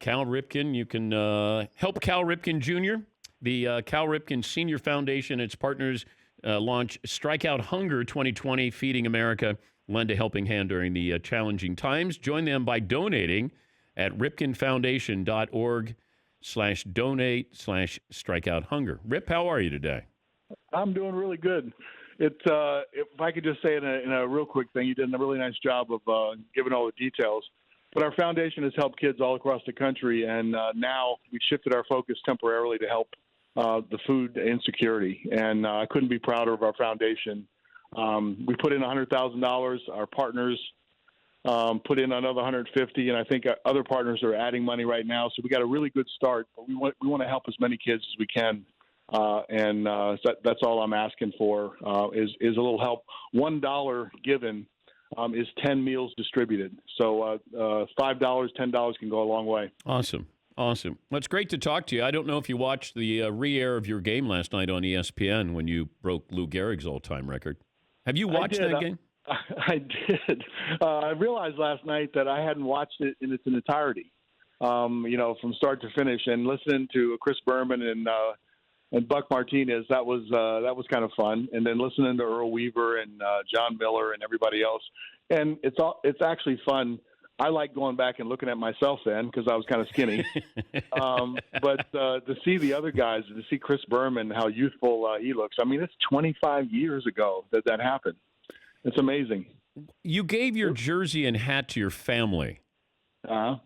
Cal Ripken. You can help Cal Ripken Jr. The Cal Ripken Senior Foundation, its partners launch Strikeout Hunger 2020, feeding America. Lend a helping hand during the challenging times. Join them by donating at ripkenfoundation.org/donate/strikeout hunger. Rip, how are you today? I'm doing really good. If I could just say in a real quick thing, you did a really nice job of giving all the details. But our foundation has helped kids all across the country, and now we've shifted our focus temporarily to help the food insecurity. And I couldn't be prouder of our foundation. We put in $100,000. Our partners put in another $150,000, and I think other partners are adding money right now. So we got a really good start. But we want to help as many kids as we can. That's all I'm asking for is a little help. $1 given is 10 meals distributed. So $5, $10 can go a long way. Awesome. Well, it's great to talk to you. I don't know if you watched the re-air of your game last night on ESPN when you broke Lou Gehrig's all-time record. Have you watched that game? I did. I realized last night that I hadn't watched it in its entirety, from start to finish. And listening to Chris Berman and Buck Martinez, that was kind of fun. And then listening to Earl Weaver and John Miller and everybody else, and it's actually fun. I like going back and looking at myself then because I was kind of skinny. But to see the other guys, to see Chris Berman, how youthful he looks. I mean, it's 25 years ago that happened. It's amazing. You gave your jersey and hat to your family. Uh-huh.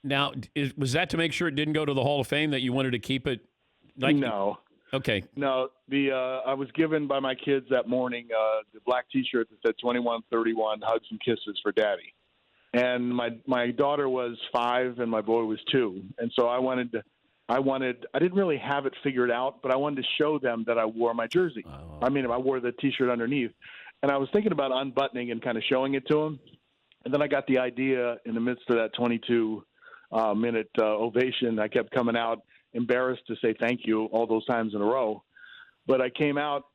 Now, was that to make sure it didn't go to the Hall of Fame, that you wanted to keep it? No. Okay. No, I was given by my kids that morning the black T-shirt that said 2131 Hugs and Kisses for Daddy. And my daughter was 5 and my boy was 2. And so I didn't really have it figured out, but I wanted to show them that I wore my jersey. Oh. I mean, I wore the T-shirt underneath. And I was thinking about unbuttoning and kind of showing it to them. And then I got the idea in the midst of that 22-minute ovation. I kept coming out embarrassed to say thank you all those times in a row. But I came out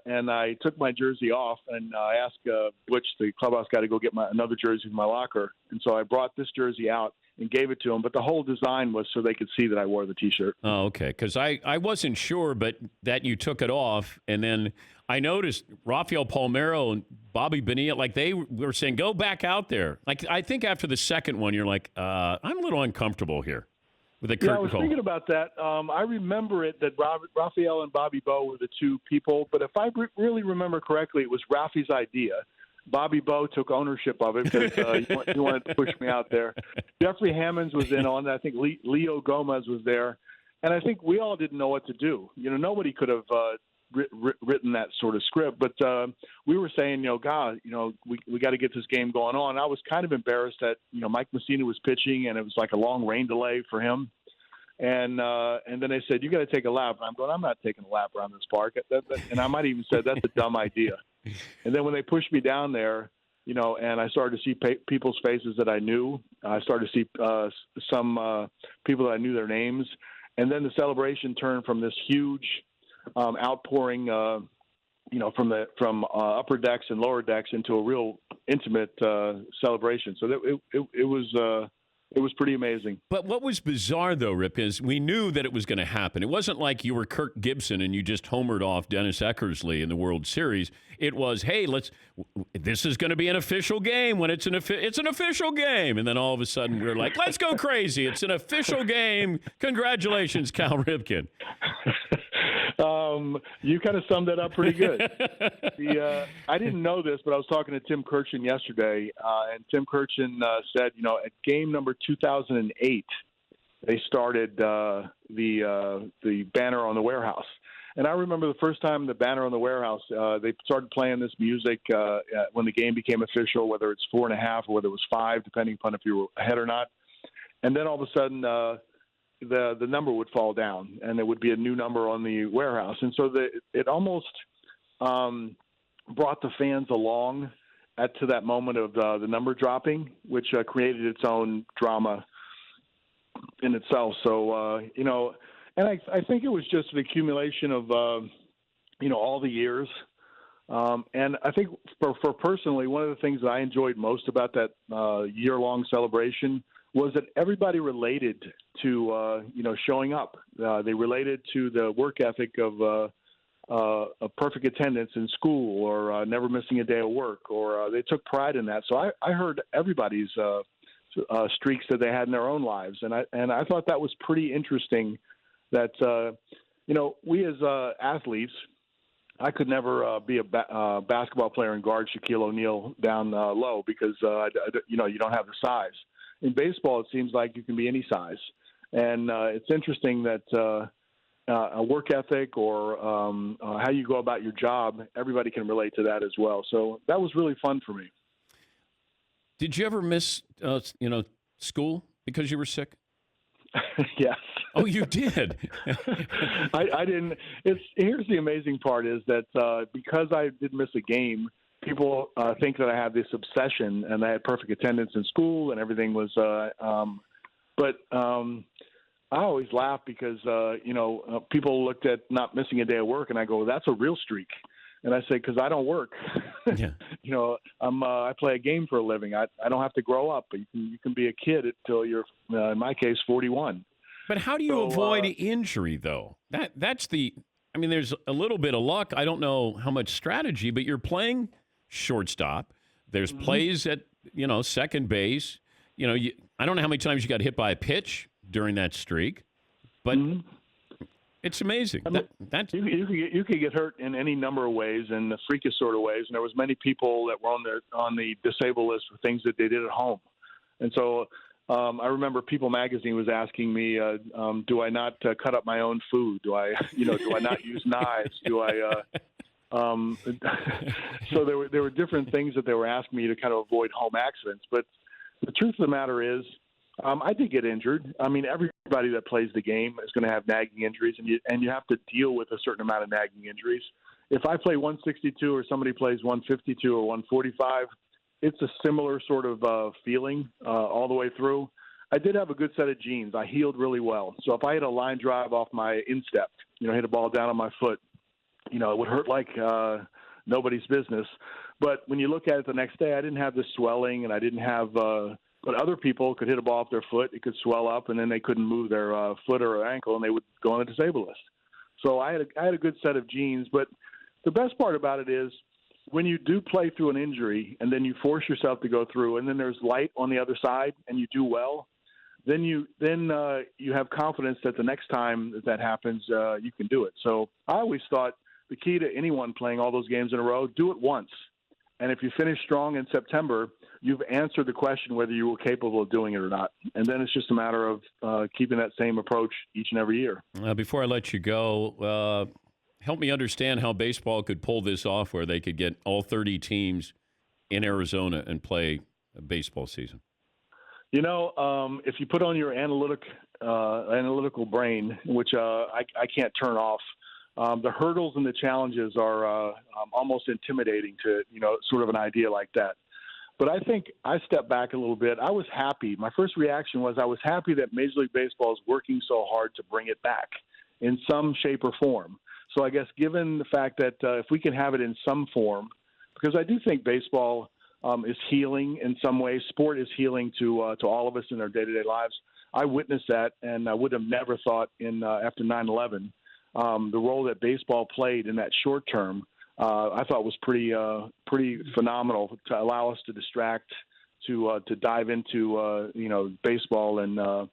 and I took my jersey off, and I asked Butch, the clubhouse guy, to go get another jersey from my locker. And so I brought this jersey out and gave it to him. But the whole design was so they could see that I wore the T-shirt. Oh, okay. Because I wasn't sure, but that you took it off. And then I noticed Rafael Palmeiro and Bobby Bonilla, like they were saying, go back out there. Like I think after the second one, you're like, I'm a little uncomfortable here. With a curtain I was call. thinking about that. I remember it that Rafael and Bobby Bo were the two people, but if I really remember correctly, it was Rafi's idea. Bobby Bo took ownership of it because he wanted to push me out there. Jeffrey Hammonds was in on it. I think Leo Gomez was there. And I think we all didn't know what to do. Nobody could have written that sort of script, but we were saying, God, we got to get this game going on. I was kind of embarrassed that, Mike Messina was pitching and it was like a long rain delay for him. And then they said, you got to take a lap. And I'm going, I'm not taking a lap around this park. And I might even said, that's a dumb idea. And then when they pushed me down there, and I started to see people's faces that I knew, I started to see some people that I knew their names. And then the celebration turned from this huge outpouring, from upper decks and lower decks into a real intimate celebration. So it was pretty amazing. But what was bizarre, though, Rip, is we knew that it was going to happen. It wasn't like you were Kirk Gibson and you just homered off Dennis Eckersley in the World Series. It was, hey, this is going to be an official game when it's an official game. And then all of a sudden we're like, let's go crazy. It's an official game. Congratulations, Cal Ripken. You kind of summed that up pretty good. I didn't know this, but I was talking to Tim Kirchin yesterday, and Tim Kirchin said, at game number 2008, they started the banner on the warehouse. And I remember the first time the banner on the warehouse, they started playing this music when the game became official, whether it's 4.5 or whether it was 5, depending upon if you were ahead or not. And then all of a sudden, the number would fall down, and there would be a new number on the warehouse. And so it almost brought the fans along to that moment of the number dropping, which created its own drama in itself. So, and I think it was just an accumulation of, all the years. And I think for personally, one of the things that I enjoyed most about that year-long celebration was that everybody related to showing up. They related to the work ethic of a perfect attendance in school, or never missing a day of work, or they took pride in that. So I heard everybody's streaks that they had in their own lives, and I thought that was pretty interesting. That we as athletes, I could never be a basketball player and guard Shaquille O'Neal down low because you don't have the size. In baseball, it seems like you can be any size, and it's interesting that a work ethic or how you go about your job, everybody can relate to that as well. So that was really fun for me. Did you ever miss school because you were sick? Yes. Oh, you did. I didn't. Here's the amazing part is that because I did miss a game, people think that I have this obsession and I had perfect attendance in school and everything was. But I always laugh because people looked at not missing a day of work and I go, well, that's a real streak. And I say, because I don't work. Yeah. I play a game for a living. I don't have to grow up. You can be a kid until you're, in my case, 41. But how do you avoid injury, though? That's the. I mean, there's a little bit of luck. I don't know how much strategy, but you're playing shortstop. There's plays at second base. I don't know how many times you got hit by a pitch during that streak, but. It's amazing. You could get hurt in any number of ways, and the freakish sort of ways. And there was many people that were on the disabled list for things that they did at home. And so I remember People Magazine was asking me, do I not cut up my own food? Do I not use knives? Do I? So there were different things that they were asking me to kind of avoid home accidents. But the truth of the matter is, I did get injured. I mean, everybody that plays the game is going to have nagging injuries, and you have to deal with a certain amount of nagging injuries. If I play 162 or somebody plays 152 or 145, it's a similar sort of feeling all the way through. I did have a good set of genes. I healed really well. So if I hit a line drive off my instep, hit a ball down on my foot, it would hurt like nobody's business. But when you look at it the next day, I didn't have the swelling, and I didn't have but other people could hit a ball off their foot, it could swell up, and then they couldn't move their foot or ankle, and they would go on a disabled list. So I had a good set of genes. But the best part about it is when you do play through an injury and then you force yourself to go through, and then there's light on the other side and you do well, then you have confidence that the next time that happens, you can do it. So I always thought the key to anyone playing all those games in a row, do it once. And if you finish strong in September, you've answered the question whether you were capable of doing it or not. And then it's just a matter of keeping that same approach each and every year. Before I let you go, help me understand how baseball could pull this off where they could get all 30 teams in Arizona and play a baseball season. If you put on your analytical brain, which I can't turn off, the hurdles and the challenges are almost intimidating to, sort of an idea like that. But I think I stepped back a little bit. I was happy. My first reaction was I was happy that Major League Baseball is working so hard to bring it back in some shape or form. So I guess given the fact that if we can have it in some form, because I do think baseball is healing in some ways. Sport is healing to all of us in our day-to-day lives. I witnessed that, and I would have never thought after 9/11 the role that baseball played in that short term. I thought was pretty phenomenal to allow us to distract, to dive into baseball, and I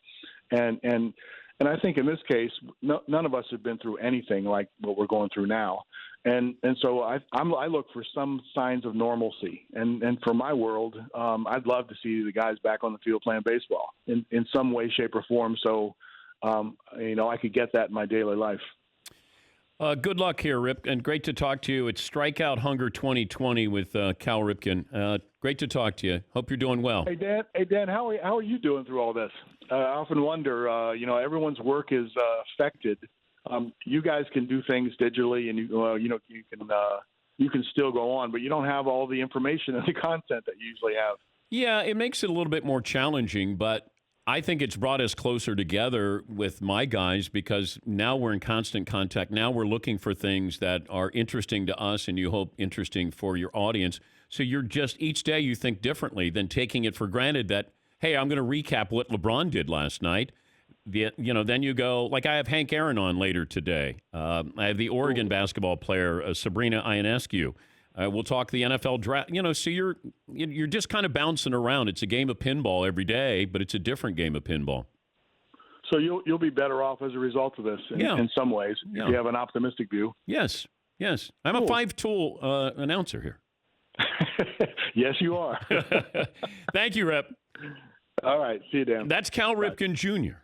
think in this case none of us have been through anything like what we're going through now, and so I look for some signs of normalcy, and for my world, I'd love to see the guys back on the field playing baseball in some way, shape, or form, so I could get that in my daily life. Good luck here, Rip, and great to talk to you. It's Strikeout Hunger 2020 with Cal Ripken. Great to talk to you. Hope you're doing well. Hey, Dan, how are you doing through all this? I often wonder, everyone's work is affected. You guys can do things digitally, and you can still go on, but you don't have all the information and the content that you usually have. Yeah, it makes it a little bit more challenging, but I think it's brought us closer together with my guys because now we're in constant contact. Now we're looking for things that are interesting to us and you hope interesting for your audience. So you're just each day you think differently than taking it for granted that, hey, I'm going to recap what LeBron did last night. Then you go, like I have Hank Aaron on later today. I have the Oregon basketball player, Sabrina Ionescu. We'll talk the NFL draft. So you're just kind of bouncing around. It's a game of pinball every day, but it's a different game of pinball. So you'll be better off as a result of this in some ways, if you have an optimistic view. Yes. I'm a five-tool announcer here. Yes, you are. Thank you, Rep. All right. See you, Dan. That's Cal Ripken Jr.